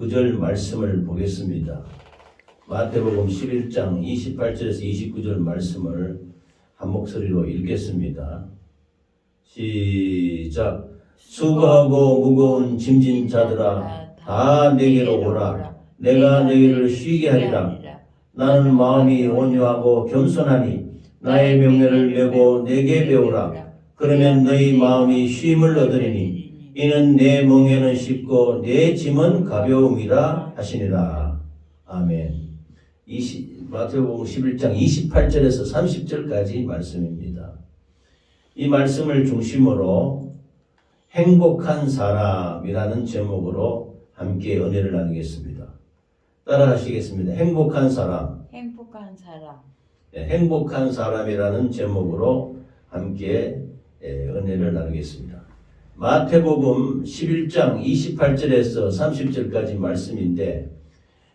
9절 말씀을 보겠습니다. 마태복음 11장 28절에서 29절 말씀을 한 목소리로 읽겠습니다. 시작. 수고하고 무거운 짐진 자들아 다 내게로 오라. 내가 너희를 쉬게 하리라. 나는 마음이 온유하고 겸손하니 나의 명예를 메고 내게 배우라. 그러면 너희 마음이 쉼을 얻으리니 이는 내 멍에는 쉽고 내 짐은 가벼움이라 하시니라. 아멘. 마태복음 11장 28절에서 30절까지 말씀입니다. 이 말씀을 중심으로 행복한 사람이라는 제목으로 함께 은혜를 나누겠습니다. 따라 하시겠습니다. 행복한 사람. 행복한 사람. 네, 행복한 사람이라는 제목으로 함께 은혜를 나누겠습니다. 마태복음 11장 28절에서 30절까지 말씀인데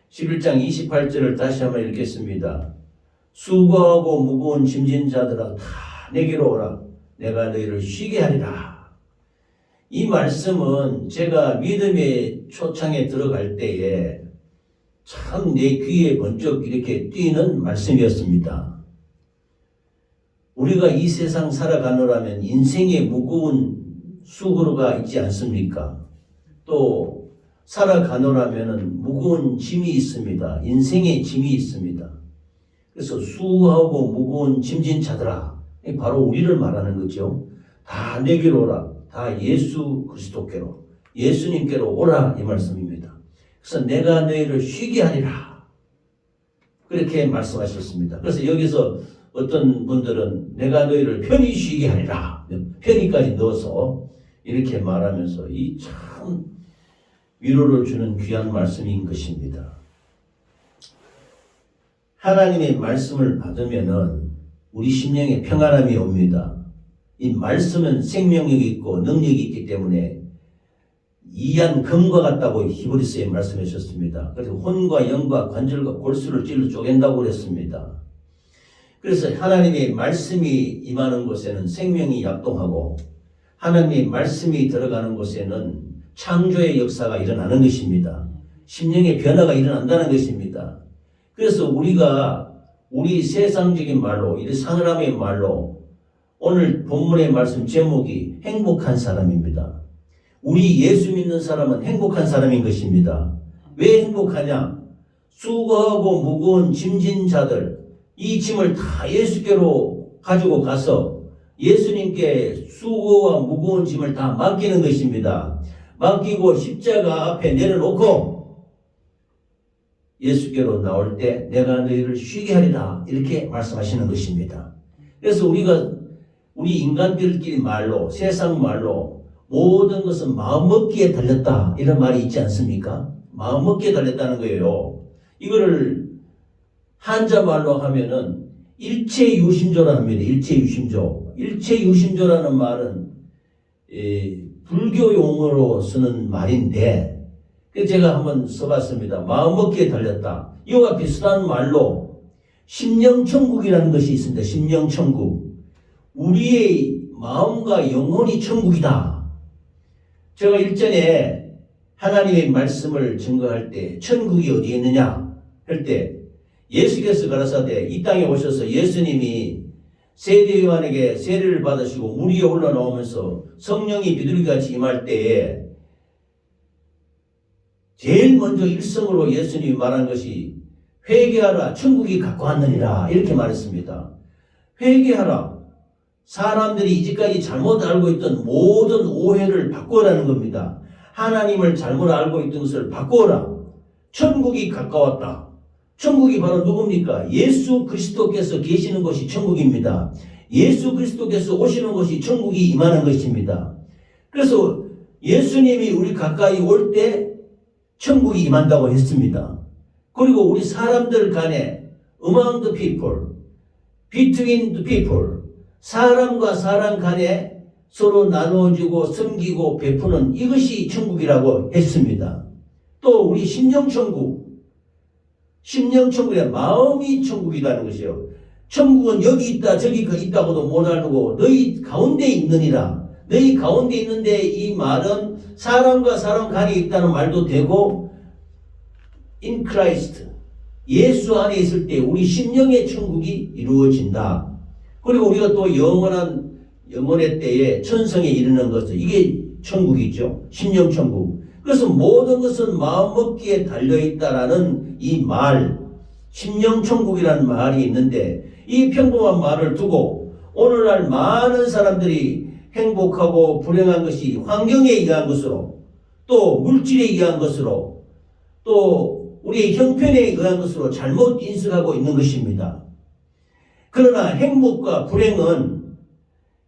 11장 28절을 다시 한번 읽겠습니다. 수고하고 무거운 짐진 자들아 다 내게로 오라. 내가 너희를 쉬게 하리라. 이 말씀은 제가 믿음의 초창에 들어갈 때에 참 내 귀에 번쩍 이렇게 뛰는 말씀이었습니다. 우리가 이 세상 살아가노라면 인생에 무거운 수고가 있지 않습니까? 또 살아가노라면 무거운 짐이 있습니다. 인생의 짐이 있습니다. 그래서 수고하고 무거운 짐진 자들아, 바로 우리를 말하는 거죠. 다 내게로 오라. 다 예수 그리스도께로, 예수님께로 오라 이 말씀입니다. 그래서 내가 너희를 쉬게 하리라. 그렇게 말씀하셨습니다. 그래서 여기서 어떤 분들은 내가 너희를 편히 쉬게 하리라. 편히까지 넣어서 이렇게 말하면서 이 참 위로를 주는 귀한 말씀인 것입니다. 하나님의 말씀을 받으면은 우리 심령에 평안함이 옵니다. 이 말씀은 생명력이 있고 능력이 있기 때문에 이한 금과 같다고 히브리서에 말씀해 주셨습니다. 그래서 혼과 영과 관절과 골수를 찔러 쪼갠다고 그랬습니다. 그래서 하나님의 말씀이 임하는 곳에는 생명이 약동하고 하나님의 말씀이 들어가는 곳에는 창조의 역사가 일어나는 것입니다. 심령의 변화가 일어난다는 것입니다. 그래서 우리 세상적인 말로, 이 사람의 말로 오늘 본문의 말씀 제목이 행복한 사람입니다. 우리 예수 믿는 사람은 행복한 사람인 것입니다. 왜 행복하냐? 수고하고 무거운 짐진 자들, 이 짐을 다 예수께로 가지고 가서 예수님께 수고와 무거운 짐을 다 맡기는 것입니다. 맡기고 십자가 앞에 내려놓고 예수께로 나올 때 내가 너희를 쉬게 하리라 이렇게 말씀하시는 것입니다. 그래서 우리 인간들끼리 말로, 세상 말로 모든 것은 마음먹기에 달렸다 이런 말이 있지 않습니까? 마음먹기에 달렸다는 거예요. 이거를 한자말로 하면은 일체유심조라는 합니다. 일체유심조. 일체유심조라는 말은 불교 용어로 쓰는 말인데 제가 한번 써봤습니다. 마음먹기에 달렸다. 이와 비슷한 말로 심령천국이라는 것이 있습니다. 심령천국. 우리의 마음과 영혼이 천국이다. 제가 일전에 하나님의 말씀을 증거할 때 천국이 어디에 있느냐 할 때 예수께서 가라사대 이 땅에 오셔서 예수님이 세례 요한에게 세례를 받으시고 물 위에 올라나오면서 성령이 비둘기같이 임할 때에 제일 먼저 일성으로 예수님이 말한 것이 회개하라 천국이 가까웠느니라 이렇게 말했습니다. 회개하라. 사람들이 이제까지 잘못 알고 있던 모든 오해를 바꾸라는 겁니다. 하나님을 잘못 알고 있던 것을 바꾸어라. 천국이 가까웠다. 천국이 바로 누굽니까? 예수 그리스도께서 계시는 곳이 천국입니다. 예수 그리스도께서 오시는 곳이 천국이 임하는 것입니다. 그래서 예수님이 우리 가까이 올 때 천국이 임한다고 했습니다. 그리고 우리 사람들 간에 among the people, between the people, 사람과 사람 간에 서로 나누어주고 섬기고 베푸는 이것이 천국이라고 했습니다. 또 우리 심령천국, 심령천국의 마음이 천국이라는 것이요. 천국은 여기 있다 저기 있다고도 못 알고 너희 가운데 있느니라. 너희 가운데 있는데 이 말은 사람과 사람 간에 있다는 말도 되고 in Christ, 예수 안에 있을 때 우리 심령의 천국이 이루어진다. 그리고 우리가 또 영원의 때에 천성에 이르는 것은 이게 천국이죠. 심령 천국. 그래서 모든 것은 마음먹기에 달려있다라는 이 말, 심령 천국이라는 말이 있는데, 이 평범한 말을 두고 오늘날 많은 사람들이 행복하고 불행한 것이 환경에 의한 것으로, 또 물질에 의한 것으로, 또 우리의 형편에 의한 것으로 잘못 인식하고 있는 것입니다. 그러나 행복과 불행은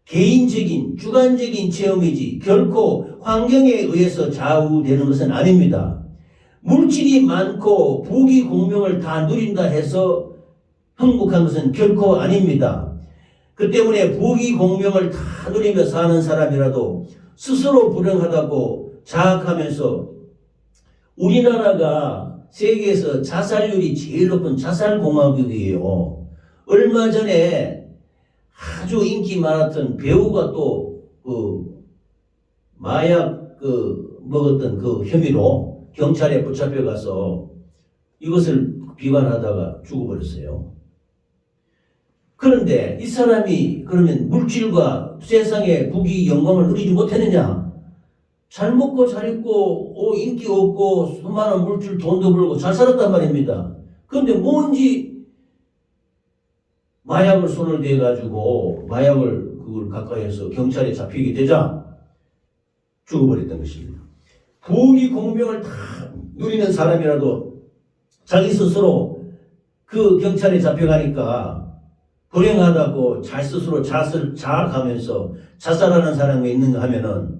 개인적인 주관적인 체험이지 결코 환경에 의해서 좌우되는 것은 아닙니다. 물질이 많고 부귀 공명을 다 누린다 해서 행복한 것은 결코 아닙니다. 그 때문에 부귀 공명을 다 누리며 사는 사람이라도 스스로 불행하다고 자학하면서, 우리나라가 세계에서 자살률이 제일 높은 자살공화국이에요. 얼마 전에 아주 인기 많았던 배우가 또 마약 먹었던 그 혐의로 경찰에 붙잡혀 가서 이것을 비관하다가 죽어버렸어요. 그런데 이 사람이 그러면 물질과 세상의 부귀 영광을 누리지 못했느냐? 잘 먹고 잘 입고 인기 없고 수많은 물질 돈도 벌고 잘 살았단 말입니다. 그런데 뭔지 마약을 손을 대가지고 마약을 그걸 가까이에서 경찰에 잡히게 되자 죽어버렸던 것입니다. 부귀 공명을 다 누리는 사람이라도 자기 스스로 그 경찰에 잡혀가니까 불행하다고 스스로 자학하면서 자살하는 사람이 있는가 하면은,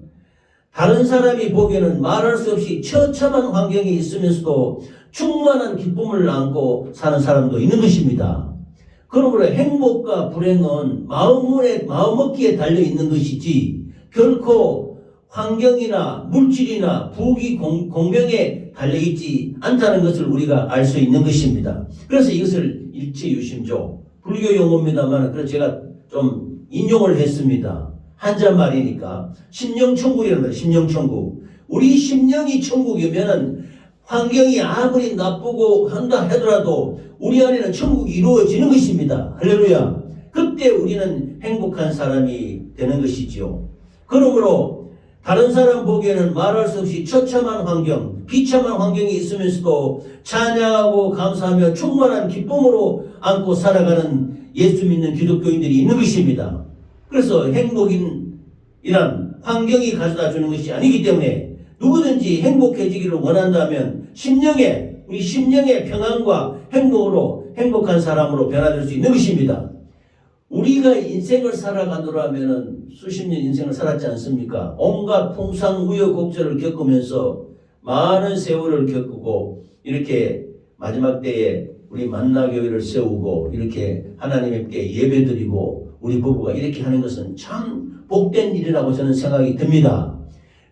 다른 사람이 보기에는 말할 수 없이 처참한 환경에 있으면서도 충만한 기쁨을 안고 사는 사람도 있는 것입니다. 그러므로 행복과 불행은 마음먹기에 달려있는 것이지 결코 환경이나 물질이나 부귀 공명에 달려있지 않다는 것을 우리가 알 수 있는 것입니다. 그래서 이것을 일체유심조, 불교 용어입니다만 그래서 제가 좀 인용을 했습니다. 한자말이니까 심령천국이라는 거예요. 심령천국. 우리 심령이 천국이면은 환경이 아무리 나쁘고 한다 하더라도 우리 안에는 천국이 이루어지는 것입니다. 할렐루야. 그때 우리는 행복한 사람이 되는 것이지요. 그러므로 다른 사람 보기에는 말할 수 없이 처참한 환경, 비참한 환경이 있으면서도 찬양하고 감사하며 충만한 기쁨으로 안고 살아가는 예수 믿는 기독교인들이 있는 것입니다. 그래서 행복이란 환경이 가져다 주는 것이 아니기 때문에 누구든지 행복해지기를 원한다면 우리 심령의 평안과 행복으로 행복한 사람으로 변화될 수 있는 것입니다. 우리가 인생을 살아가노라면 수십 년 인생을 살았지 않습니까? 온갖 풍상 우여곡절을 겪으면서 많은 세월을 겪고 이렇게 마지막 때에 우리 만나교회를 세우고 이렇게 하나님께 예배드리고 우리 부부가 이렇게 하는 것은 참 복된 일이라고 저는 생각이 듭니다.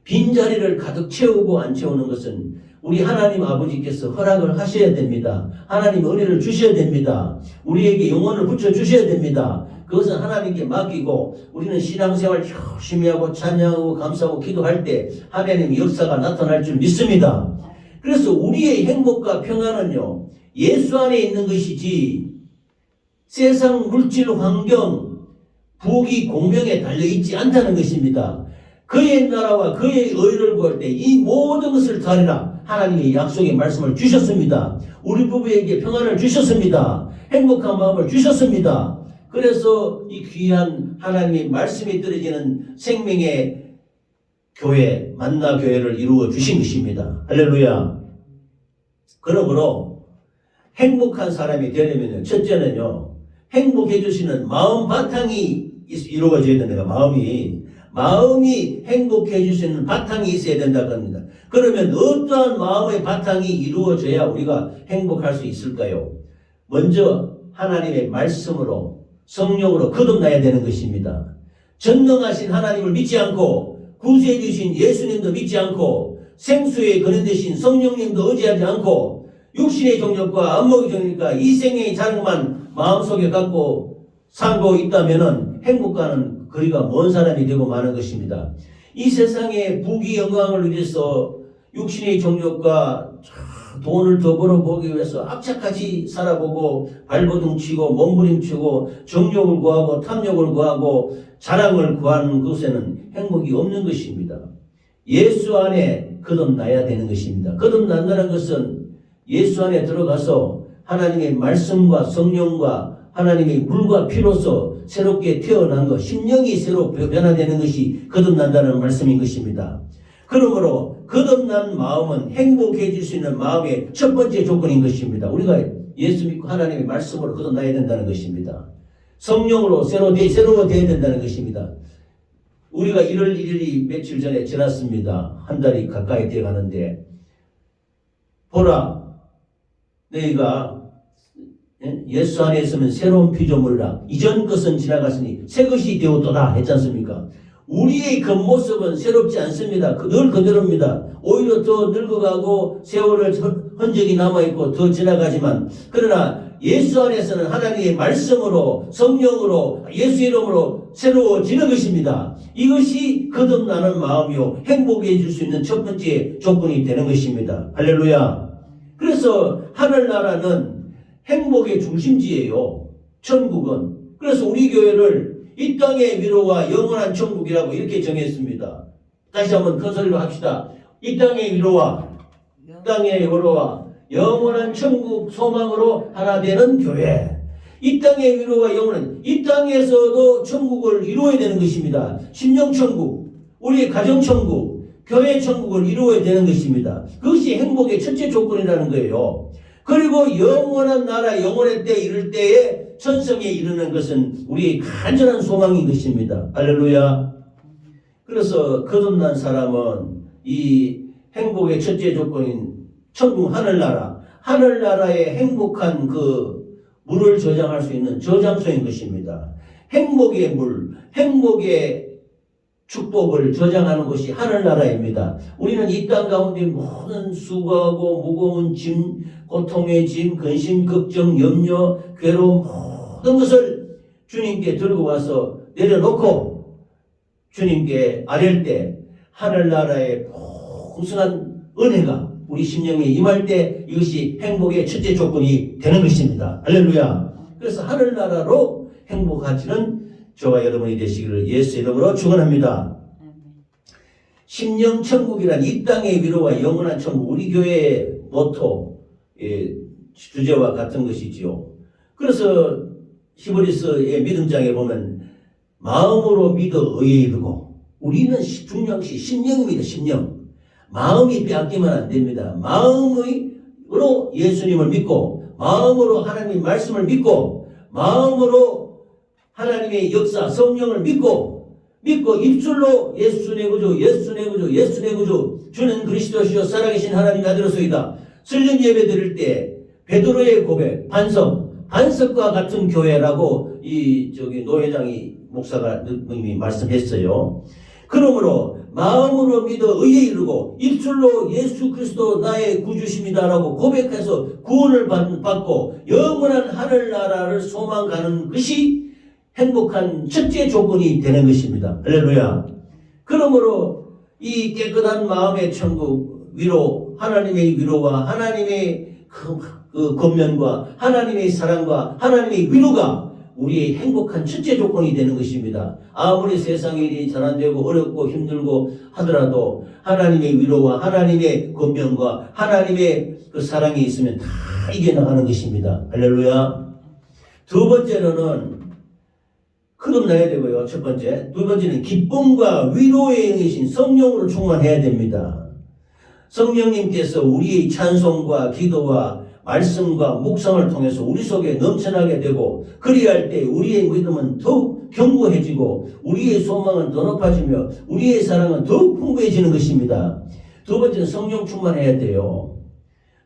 빈자리를 가득 채우고 안 채우는 것은 우리 하나님 아버지께서 허락을 하셔야 됩니다. 하나님 은혜를 주셔야 됩니다. 우리에게 영혼을 붙여주셔야 됩니다. 그것은 하나님께 맡기고 우리는 신앙생활 열심히 하고 찬양하고 감사하고 기도할 때 하나님의 역사가 나타날 줄 믿습니다. 그래서 우리의 행복과 평안은요, 예수 안에 있는 것이지 세상 물질 환경 부귀 공명에 달려있지 않다는 것입니다. 그의 나라와 그의 의를 구할 때 이 모든 것을 더하리라 하나님의 약속의 말씀을 주셨습니다. 우리 부부에게 평안을 주셨습니다. 행복한 마음을 주셨습니다. 그래서 이 귀한 하나님의 말씀이 떨어지는 생명의 교회, 만나교회를 이루어 주신 것입니다. 할렐루야. 그러므로 행복한 사람이 되려면 첫째는요, 행복해 주시는 마음 바탕이 이루어져야 된다. 마음이 행복해 주시는 바탕이 있어야 된다고 합니다. 그러면 어떠한 마음의 바탕이 이루어져야 우리가 행복할 수 있을까요? 먼저 하나님의 말씀으로 성령으로 거듭나야 되는 것입니다. 전능하신 하나님을 믿지 않고 구세해 주신 예수님도 믿지 않고 생수의 근원 되신 성령님도 의지하지 않고 육신의 정욕과 안목의 정욕과 이 생명의 자랑만 마음속에 갖고 살고 있다면 행복과는 거리가 먼 사람이 되고 마는 것입니다. 이 세상의 부귀 영광을 위해서 육신의 정욕과 돈을 더 벌어보기 위해서 악착같이 살아보고 발버둥 치고 몸부림치고 정욕을 구하고 탐욕을 구하고 자랑을 구하는 것에는 행복이 없는 것입니다. 예수 안에 거듭나야 되는 것입니다. 거듭난다는 것은 예수 안에 들어가서 하나님의 말씀과 성령과 하나님의 물과 피로서 새롭게 태어난 것, 심령이 새로 변화되는 것이 거듭난다는 말씀인 것입니다. 그러므로 거듭난 마음은 행복해질 수 있는 마음의 첫 번째 조건인 것입니다. 우리가 예수 믿고 하나님의 말씀으로 거듭나야 된다는 것입니다. 성령으로 새로워져야 된다는 것입니다. 우리가 1월 1일이 며칠 전에 지났습니다. 한 달이 가까이 되어 가는데, 보라, 너희가 예수 안에 있으면 새로운 피조물이라. 이전 것은 지나갔으니 새 것이 되었도다 했지 않습니까? 우리의 겉모습은 새롭지 않습니다. 늘 그대로입니다. 오히려 더 늙어가고 세월의 흔적이 남아있고 더 지나가지만, 그러나 예수 안에서는 하나님의 말씀으로 성령으로 예수 이름으로 새로워지는 것입니다. 이것이 거듭나는 마음이요 행복해질 수 있는 첫 번째 조건이 되는 것입니다. 할렐루야. 그래서 하늘나라는 행복의 중심지예요. 천국은. 그래서 우리 교회를 이 땅의 위로와 영원한 천국이라고 이렇게 정했습니다. 다시 한번 큰 소리로 합시다. 이 땅의 위로와 영원한 천국 소망으로 하나 되는 교회. 이 땅의 위로와 영원한, 이 땅에서도 천국을 이루어야 되는 것입니다. 심령천국, 우리의 가정천국, 교회 천국을 이루어야 되는 것입니다. 그것이 행복의 첫째 조건이라는 거예요. 그리고 영원한 나라, 영원의 때 이를 때에 천성에 이르는 것은 우리의 간절한 소망인 것입니다. 할렐루야. 그래서 거듭난 사람은 이 행복의 첫째 조건인 천국 하늘나라의 행복한 그 물을 저장할 수 있는 저장소인 것입니다. 행복의 물, 행복의 축복을 저장하는 것이 하늘나라입니다. 우리는 이 땅 가운데 모든 수고하고 무거운 짐, 고통의 짐, 근심, 걱정, 염려, 괴로움 모든 것을 주님께 들고 와서 내려놓고 주님께 아랠 때 하늘나라의 풍성한 은혜가 우리 심령에 임할 때 이것이 행복의 첫째 조건이 되는 것입니다. 할렐루야. 그래서 하늘나라로 행복하시는 저와 여러분이 되시기를 예수 이름으로 축원합니다. 심령천국이란 이 땅의 위로와 영원한 천국, 우리 교회의 모토, 주제와 같은 것이지요. 그래서 히브리서의 믿음장에 보면 마음으로 믿어 의에 이르고, 우리는 중요한 것이 심령입니다. 심령. 마음이 빼앗기면 안 됩니다. 마음으로 예수님을 믿고, 마음으로 하나님의 말씀을 믿고, 마음으로 하나님의 역사, 성령을 믿고 입술로 예수 내 구주, 예수 내 구주, 예수 내 구주, 주는 그리스도시요 살아계신 하나님 아들로소이다. 설령 예배 드릴 때 베드로의 고백, 반석과 같은 교회라고 노 회장이 목사가 이미 말씀했어요. 그러므로 마음으로 믿어 의에 이르고 입술로 예수 그리스도 나의 구주십니다라고 고백해서 구원을 받고 영원한 하늘나라를 소망하는 것이 행복한 첫째 조건이 되는 것입니다. 할렐루야. 그러므로 이 깨끗한 마음의 천국 위로, 하나님의 위로와 하나님의 그 권면과 하나님의 사랑과 하나님의 위로가 우리의 행복한 첫째 조건이 되는 것입니다. 아무리 세상의 일이 전환되고 어렵고 힘들고 하더라도 하나님의 위로와 하나님의 권면과 하나님의 그 사랑이 있으면 다 이겨나가는 것입니다. 할렐루야. 두 번째로는 거듭나야 되고요. 첫 번째. 두 번째는 기쁨과 위로의 영이신 성령으로 충만해야 됩니다. 성령님께서 우리의 찬송과 기도와 말씀과 묵상을 통해서 우리 속에 넘쳐나게 되고, 그리할 때 우리의 믿음은 더욱 견고해지고 우리의 소망은 더 높아지며 우리의 사랑은 더욱 풍부해지는 것입니다. 두 번째는 성령 충만해야 돼요.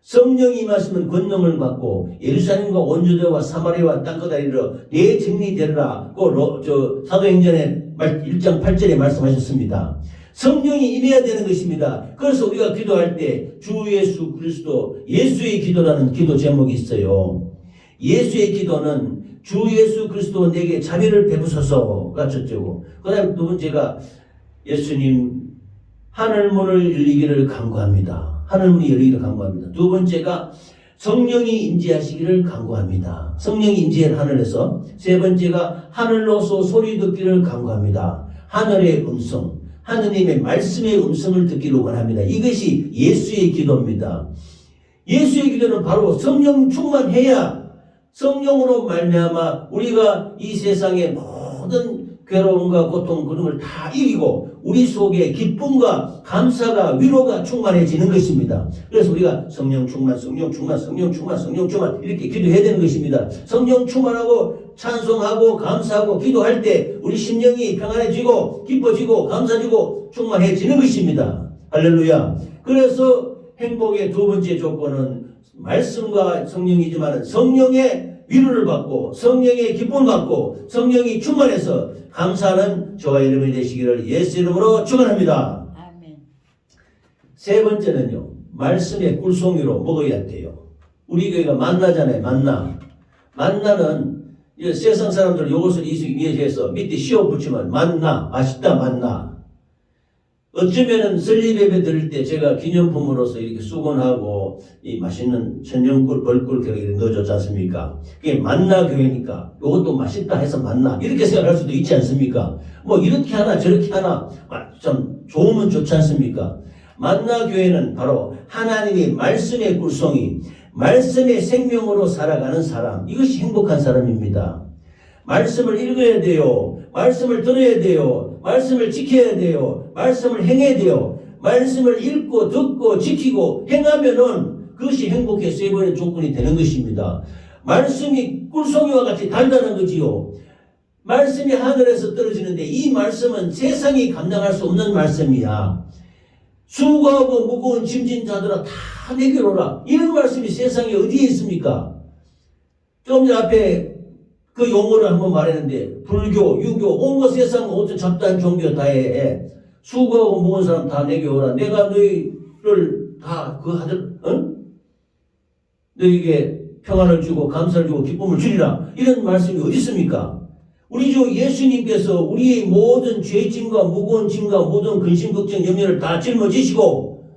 성령이 임하시면 권능을 받고 예루살렘과 온 유대와 사마리아와 땅끝에 이르러 내 증인이 되리라. 사도행전의 1장 8절에 말씀하셨습니다. 성령이 임해야 되는 것입니다. 그래서 우리가 기도할 때 주 예수 그리스도, 예수의 기도라는 기도 제목이 있어요. 예수의 기도는 주 예수 그리스도 내게 자비를 베푸소서가 첫째고, 그 다음에 두 번째가 예수님 하늘문을 열리기를 간구합니다. 하늘문이 열리기를 간구합니다. 두 번째가 성령이 임재하시기를 간구합니다. 성령이 임재를 하늘에서. 세 번째가 하늘로서 소리 듣기를 간구합니다. 하늘의 음성, 하느님의 말씀의 음성을 듣기를 원합니다. 이것이 예수의 기도입니다. 예수의 기도는 바로 성령 충만해야 성령으로 말미암아 우리가 이 세상의 모든 괴로움과 고통 그런 걸 다 이기고 우리 속에 기쁨과 감사가 위로가 충만해지는 것입니다. 그래서 우리가 성령 충만, 성령 충만, 성령 충만, 성령 충만 이렇게 기도해야 되는 것입니다. 성령 충만하고 찬송하고 감사하고 기도할 때 우리 심령이 평안해지고 기뻐지고 감사지고 충만해지는 것입니다. 할렐루야. 그래서 행복의 두 번째 조건은 말씀과 성령이지만 성령의 위로를 받고 성령의 기쁨을 받고 성령이 충만해서 감사하는 저와 여러분이 되시기를 예수 이름으로 축원합니다. 아멘. 세 번째는요, 말씀의 꿀송이로 먹어야 돼요. 우리 교회가 만나잖아요. 만나는 세상 사람들 이것을 이해해서 밑에 씌워 붙이면 만나, 맛있다 만나. 어쩌면은 설립예배 드릴 때 제가 기념품으로서 이렇게 수건하고 이 맛있는 천연꿀, 벌꿀 이렇게 넣어줬지 않습니까? 그게 만나 교회니까 이것도 맛있다 해서 만나 이렇게 생각할 수도 있지 않습니까? 뭐 이렇게 하나 저렇게 하나 참 좋으면 좋지 않습니까? 만나 교회는 바로 하나님의 말씀의 꿀송이, 말씀의 생명으로 살아가는 사람, 이것이 행복한 사람입니다. 말씀을 읽어야 돼요. 말씀을 들어야 돼요. 말씀을 지켜야 돼요. 말씀을 행해야 돼요. 말씀을 읽고 듣고 지키고 행하면은 그것이 행복의 세 번의 조건이 되는 것입니다. 말씀이 꿀송이와 같이 달다는 거지요. 말씀이 하늘에서 떨어지는데 이 말씀은 세상이 감당할 수 없는 말씀이야. 수고하고 무거운 짐진 자들아 다 내게로 오라. 이런 말씀이 세상에 어디에 있습니까? 조금 전 앞에 그 용어를 한번 말했는데 불교, 유교, 온 것 세상 어떤 잡다한 종교 다 해. 수고하고 무거운 사람 다 내게 오라. 내가 너희를 다 그 하들, 너희에게 평안을 주고 감사를 주고 기쁨을 주리라. 이런 말씀이 어디 있습니까? 우리 주 예수님께서 우리의 모든 죄짐과 무거운 짐과 모든 근심, 걱정, 염려를 다 짊어지시고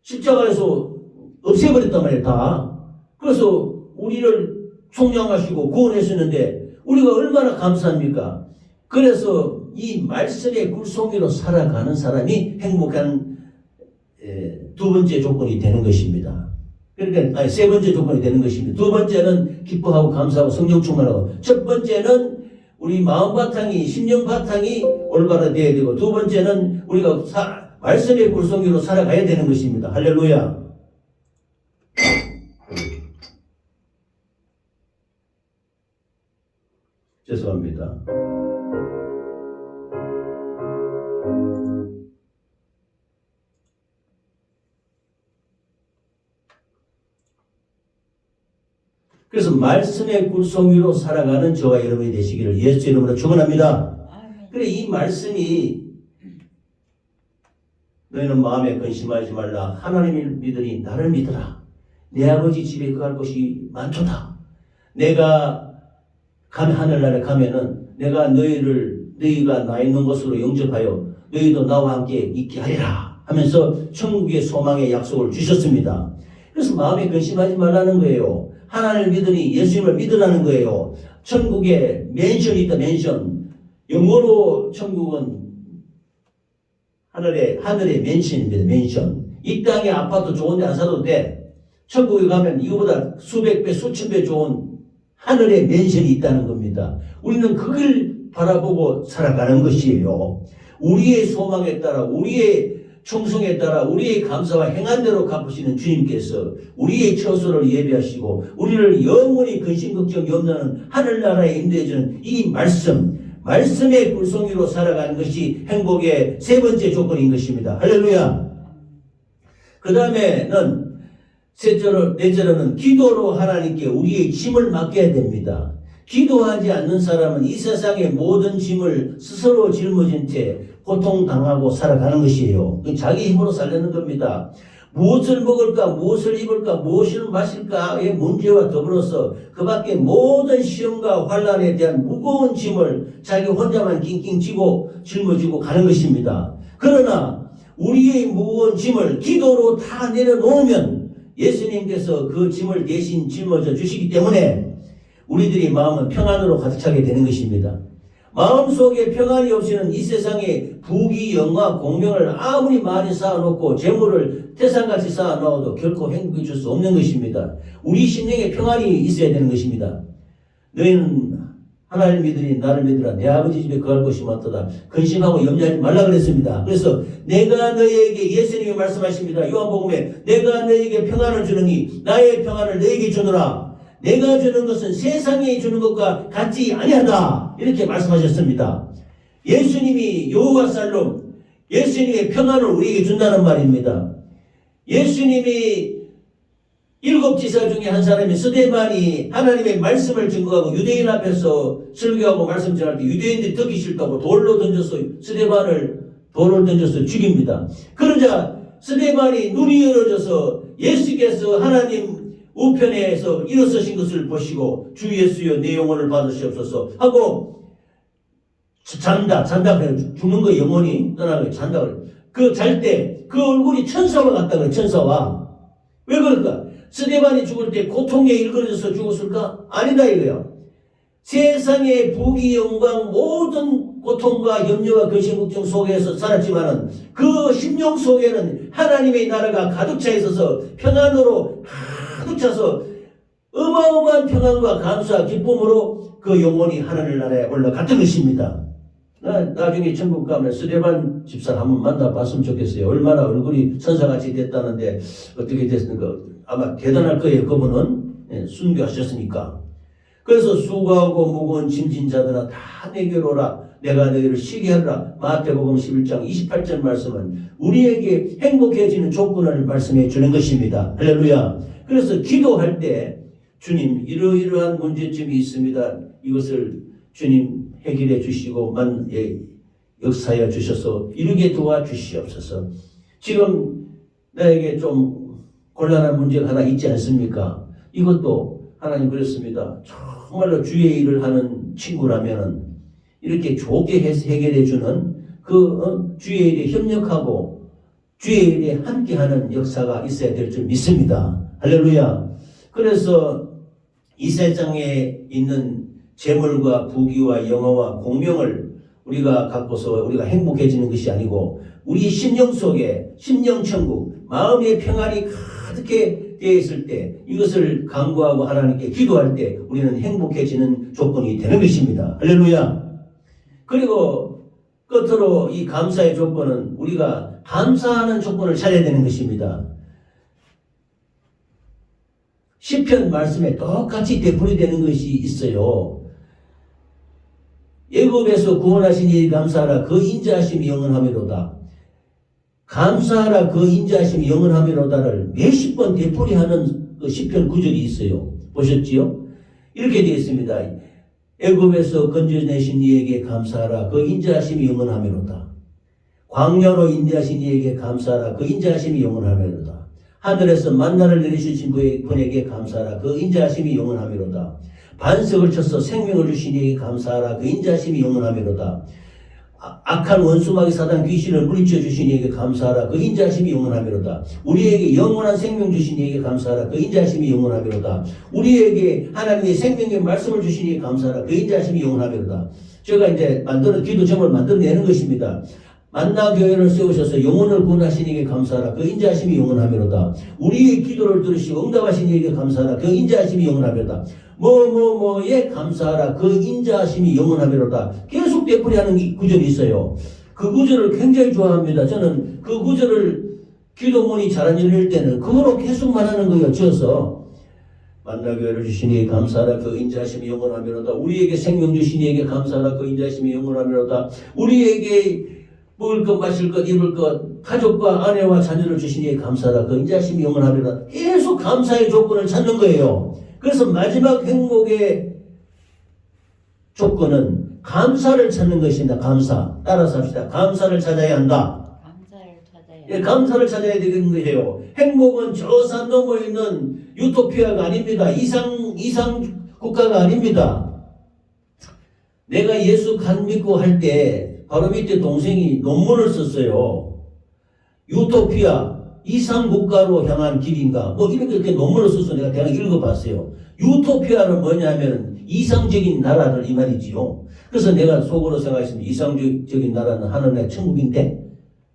십자가에서 없애버렸단 말이에요. 다. 그래서 우리를 속량하시고 구원하시는데 우리가 얼마나 감사합니까? 그래서 이 말씀의 꿀송이로 살아가는 사람이 행복한 두 번째 조건이 되는 것입니다. 그러니까 세 번째 조건이 되는 것입니다. 두 번째는 기뻐하고 감사하고 성령 충만하고, 첫 번째는 우리 마음 바탕이 심령 바탕이 올바로 되어야 되고, 두 번째는 우리가 말씀의 꿀송이로 살아가야 되는 것입니다. 할렐루야. 죄송합니다. 그래서 말씀의 꿀송이로 살아가는 저와 여러분이 되시기를 예수 이름으로 축원합니다. 그래, 이 말씀이 너희는 마음에 근심하지 말라. 하나님을 믿으니 나를 믿으라. 내 아버지 집에 거할 곳이 많도다. 내가 하늘나라에 가면은 내가 너희가 나 있는 곳으로 영접하여 너희도 나와 함께 있게 하리라 하면서 천국의 소망의 약속을 주셨습니다. 그래서 마음에 근심하지 말라는 거예요. 하나님을 믿으니 예수님을 믿으라는 거예요. 천국에 맨션이 있다. 맨션. 영어로 천국은 하늘의 맨션입니다. 맨션. 이 땅에 아파트 좋은 데 안 사도 돼. 천국에 가면 이거보다 수백 배 수천 배 좋은 하늘의 맨션이 있다는 겁니다. 우리는 그걸 바라보고 살아가는 것이에요. 우리의 소망에 따라, 우리의 충성에 따라, 우리의 감사와 행한대로 갚으시는 주님께서 우리의 처소를 예비하시고 우리를 영원히 근심 걱정이 없는 하늘나라에 인도해주는 이 말씀의 꿀송이로 살아가는 것이 행복의 세 번째 조건인 것입니다. 할렐루야. 그 다음에는 넷째로는 기도로 하나님께 우리의 짐을 맡겨야 됩니다. 기도하지 않는 사람은 이 세상의 모든 짐을 스스로 짊어진 채 고통당하고 살아가는 것이에요. 자기 힘으로 살려는 겁니다. 무엇을 먹을까, 무엇을 입을까, 무엇을 마실까의 문제와 더불어서 그 밖에 모든 시험과 환난에 대한 무거운 짐을 자기 혼자만 낑낑 쥐고 짊어지고 가는 것입니다. 그러나 우리의 무거운 짐을 기도로 다 내려놓으면 예수님께서 그 짐을 대신 짊어져 주시기 때문에 우리들의 마음은 평안으로 가득 차게 되는 것입니다. 마음속에 평안이 없이는 이 세상에 부귀, 영화, 공명을 아무리 많이 쌓아놓고 재물을 태산같이 쌓아놓아도 결코 행복해 줄 수 없는 것입니다. 우리 심령에 평안이 있어야 되는 것입니다. 너희는 하나님을 믿으니 나를 믿으라. 내 아버지 집에 거할 곳이 많도다. 근심하고 염려하지 말라 그랬습니다. 그래서 내가 너희에게, 예수님이 말씀하십니다. 요한복음에 내가 너희에게 평안을 주느니 나의 평안을 너희에게 주노라. 내가 주는 것은 세상에 주는 것과 같지 아니하다. 이렇게 말씀하셨습니다. 예수님이 여호와살롬, 예수님의 평안을 우리에게 준다는 말입니다. 예수님이 7 지사 중에 한 사람이 스데반이 하나님의 말씀을 증거하고 유대인 앞에서 설교하고 말씀 전할 때 유대인들이 듣기 싫다고 돌을 던져서 죽입니다. 그러자 스데반이 눈이 열어져서 예수께서 하나님 우편에서 일어서신 것을 보시고 주 예수여 내 영혼을 받으시옵소서 하고 잔다 그래. 죽는 거 영혼이 떠나고 잔다 그래. 그 잘 때 그 얼굴이 천사와 같다 그래. 천사와. 왜 그럴까? 스데반이 죽을 때 고통에 일그러져서 죽었을까? 아니다 이거야. 세상의 부귀 영광 모든 고통과 염려와 근심 걱정 속에서 살았지만은 그 심령 속에는 하나님의 나라가 가득 차 있어서 평안으로 가득 차서 어마어마한 평안과 감사와 기쁨으로 그 영혼이 하나님 나라에 올라갔던 것입니다. 나중에 천국 가면 스데반 집사를 한번 만나봤으면 좋겠어요. 얼마나 얼굴이 천사같이 됐다는데 어떻게 됐습니까? 아마 대단할 거예요. 그분은 순교하셨으니까. 그래서 수고하고 무거운 짐진 자들아 다 내게로 오라. 내가 너희를 쉬게 하리라. 마태복음 11장 28절 말씀은 우리에게 행복해지는 조건을 말씀해 주는 것입니다. 할렐루야. 그래서 기도할 때 주님 이러이러한 문제점이 있습니다. 이것을 주님 해결해 주시고 역사하여 주셔서 이루게 도와주시옵소서. 지금 나에게 좀 곤란한 문제가 하나 있지 않습니까? 이것도 하나님 그랬습니다. 정말로 주의 일을 하는 친구라면 이렇게 좋게 해결해 주는 주의 일에 협력하고 주의 일에 함께하는 역사가 있어야 될 줄 믿습니다. 할렐루야. 그래서 이 세상에 있는 재물과 부귀와 영화와 공명을 우리가 갖고서 우리가 행복해지는 것이 아니고 우리 심령 속에 심령천국 마음의 평안이 가득해 되어 있을 때 이것을 간구하고 하나님께 기도할 때 우리는 행복해지는 조건이 되는 것입니다. 할렐루야. 그리고 끝으로 이 감사의 조건은 우리가 감사하는 조건을 찾아야 되는 것입니다. 시편 말씀에 똑같이 되풀이되는 것이 있어요. 애굽에서 구원하신 이에 감사하라. 그 인자하심이 영원하미로다. 감사하라. 그 인자하심이 영원하미로다를 몇십 번 되풀이하는 그 시편 구절이 있어요. 보셨지요? 이렇게 되어 있습니다. 애굽에서 건져내신 이에게 감사하라. 그 인자하심이 영원하미로다. 광야로 인도하신 이에게 감사하라. 그 인자하심이 영원하미로다. 하늘에서 만나를 내리주신 분에게 감사하라. 그 인자하심이 영원하미로다. 반석을 쳐서 생명을 주신 이에게 감사하라. 그 인자하심이 영원하미로다. 악한 원수마귀 사단 귀신을 물리쳐 주신 이에게 감사하라. 그 인자하심이 영원하미로다. 우리에게 영원한 생명 주신 이에게 감사하라. 그 인자하심이 영원하미로다. 우리에게 하나님의 생명의 말씀을 주신 이에게 감사하라. 그 인자하심이 영원하미로다. 제가 이제 기도 제목을 만들어내는 것입니다. 만나교회를 세우셔서 영혼을 구원하신 이에게 감사하라. 그 인자하심이 영원하미로다. 우리의 기도를 들으시고 응답하신 이에게 감사하라. 그 인자하심이 영원하미로다. 뭐뭐뭐에 감사하라. 그 인자하심이 영원하미로다. 계속 되풀이하는 구절이 있어요. 그 구절을 굉장히 좋아합니다. 저는 그 구절을 기도문이 잘 안 열릴 때는 그거로 계속 말하는 거예요. 지어서 만나교회를 주신 이에게 감사하라. 그 인자하심이 영원하미로다. 우리에게 생명 주신 이에게 감사하라. 그 인자하심이 영원하미로다. 우리에게 먹을 것, 마실 것, 입을 것, 가족과 아내와 자녀를 주신 이에 감사하라. 그 인자하심이 영원하리라. 계속 감사의 조건을 찾는 거예요. 그래서 마지막 행복의 조건은 감사를 찾는 것입니다. 감사. 따라서 합시다. 감사를 찾아야 한다. 감사를 찾아야 되는 거예요. 행복은 저 산 넘어 있는 유토피아가 아닙니다. 이상 국가가 아닙니다. 내가 예수 간 믿고 할 때 바로 밑에 동생이 논문을 썼어요. 유토피아, 이상국가로 향한 길인가? 뭐 이렇게 논문을 써서 내가 대략 읽어봤어요. 유토피아는 뭐냐면 이상적인 나라를 이 말이지요. 그래서 내가 속으로 생각했습니다. 이상적인 나라는 하늘의 천국인데?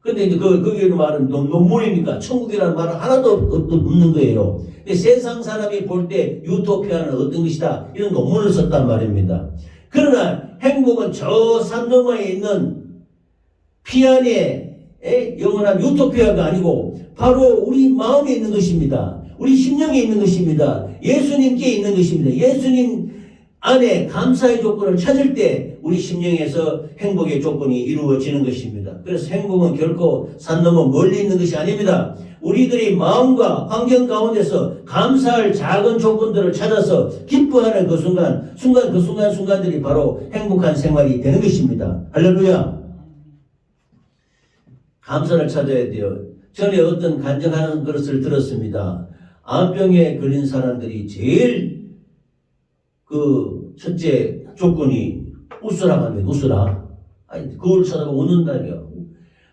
근데 이제 거기에 말은 논문이니까 천국이라는 말은 하나도 없는 거예요. 세상 사람이 볼 때 유토피아는 어떤 것이다. 이런 논문을 썼단 말입니다. 그러나 행복은 저 산 너머에 있는 피안의 영원한 유토피아가 아니고 바로 우리 마음에 있는 것입니다. 우리 심령에 있는 것입니다. 예수님께 있는 것입니다. 예수님 안에 감사의 조건을 찾을 때 우리 심령에서 행복의 조건이 이루어지는 것입니다. 그래서 행복은 결코 산 너머 멀리 있는 것이 아닙니다. 우리들이 마음과 환경 가운데서 감사할 작은 조건들을 찾아서 기뻐하는 그 순간들이 바로 행복한 생활이 되는 것입니다. 할렐루야. 감사를 찾아야 돼요. 전에 어떤 간증하는 것을 들었습니다. 암병에 걸린 사람들이 제일 첫째 조건이 웃으라고 합니다. 웃으라. 아니, 그걸 쳐다보고 웃는다고요.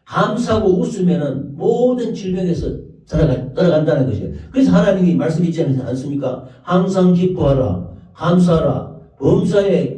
감사하고 웃으면은 모든 질병에서 따라간다는 것이에요. 그래서 하나님이 말씀 있지 않습니까? 항상 기뻐하라, 감사하라, 범사에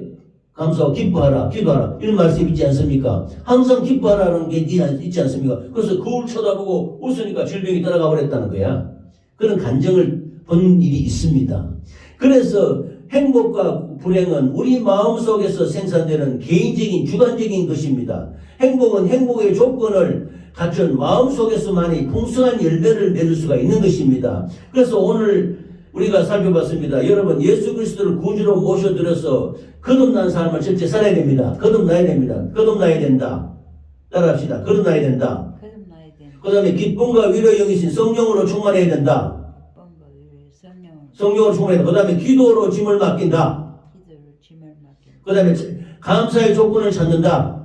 감사하고 기뻐하라, 기도하라. 이런 말씀 있지 않습니까? 항상 기뻐하라는 게 있지 않습니까? 그래서 그걸 쳐다보고 웃으니까 질병이 따라가 버렸다는 거야. 그런 간증을 본 일이 있습니다. 그래서 행복과 불행은 우리 마음속에서 생산되는 개인적인 주관적인 것입니다. 행복은 행복의 조건을 갖춘 마음속에서만이 풍성한 열매를 맺을 수가 있는 것입니다. 그래서 오늘 우리가 살펴봤습니다. 여러분, 예수 그리스도를 구주로 모셔들여서 거듭난 삶을 절대 살아야 됩니다. 거듭나야 됩니다. 거듭나야 된다. 따라합시다. 거듭나야 된다. 그 다음에 기쁨과 위로의 영이신 성령으로 충만해야 된다. 성령으로 충만해야 된다. 그 다음에 기도로 짐을 맡긴다. 그 다음에 감사의 조건을 찾는다.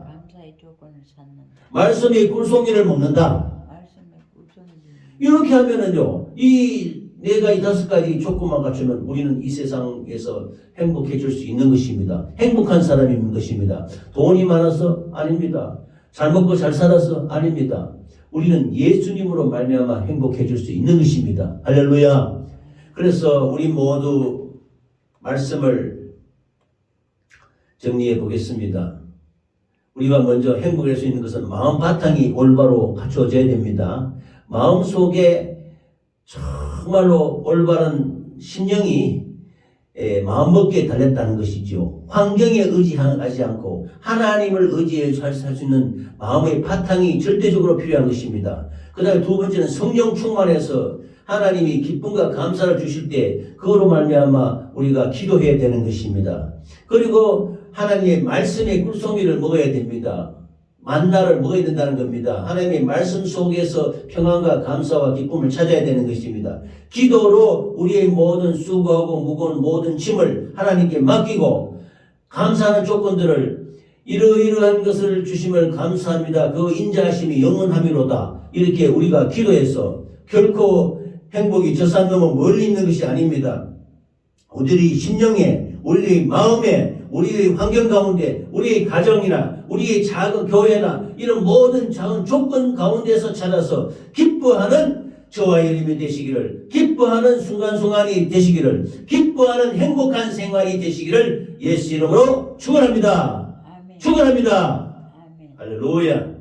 말씀의 꿀송이를 먹는다. 이렇게 하면은요, 내가 이 5가지 조건만 갖추면 우리는 이 세상에서 행복해질 수 있는 것입니다. 행복한 사람인 것입니다. 돈이 많아서 아닙니다. 잘 먹고 잘 살아서 아닙니다. 우리는 예수님으로 말미암아 행복해질 수 있는 것입니다. 할렐루야. 그래서 우리 모두 말씀을 정리해 보겠습니다. 우리가 먼저 행복할 수 있는 것은 마음 바탕이 올바로 갖춰져야 됩니다. 마음 속에 정말로 올바른 심령이 마음먹기에 달렸다는 것이죠. 환경에 의지하지 않고 하나님을 의지해 살 수 있는 마음의 바탕이 절대적으로 필요한 것입니다. 그 다음에 두 번째는 성령 충만해서 하나님이 기쁨과 감사를 주실 때 그거로 말미암아 우리가 기도해야 되는 것입니다. 그리고 하나님의 말씀의 꿀송이를 먹어야 됩니다. 만나를 먹어야 된다는 겁니다. 하나님의 말씀 속에서 평안과 감사와 기쁨을 찾아야 되는 것입니다. 기도로 우리의 모든 수고하고 무거운 모든 짐을 하나님께 맡기고 감사하는 조건들을 이러이러한 것을 주심을 감사합니다. 그 인자하심이 영원함이로다. 이렇게 우리가 기도해서 결코 행복이 저 산 너머 멀리 있는 것이 아닙니다. 우리의 심령에, 우리의 마음에, 우리의 환경 가운데, 우리의 가정이나 우리의 작은 교회나 이런 모든 작은 조건 가운데서 찾아서 기뻐하는 저와 여러분이 되시기를, 기뻐하는 순간순간이 되시기를, 기뻐하는 행복한 생활이 되시기를 예수 이름으로 축원합니다. 축원합니다. 할렐루야.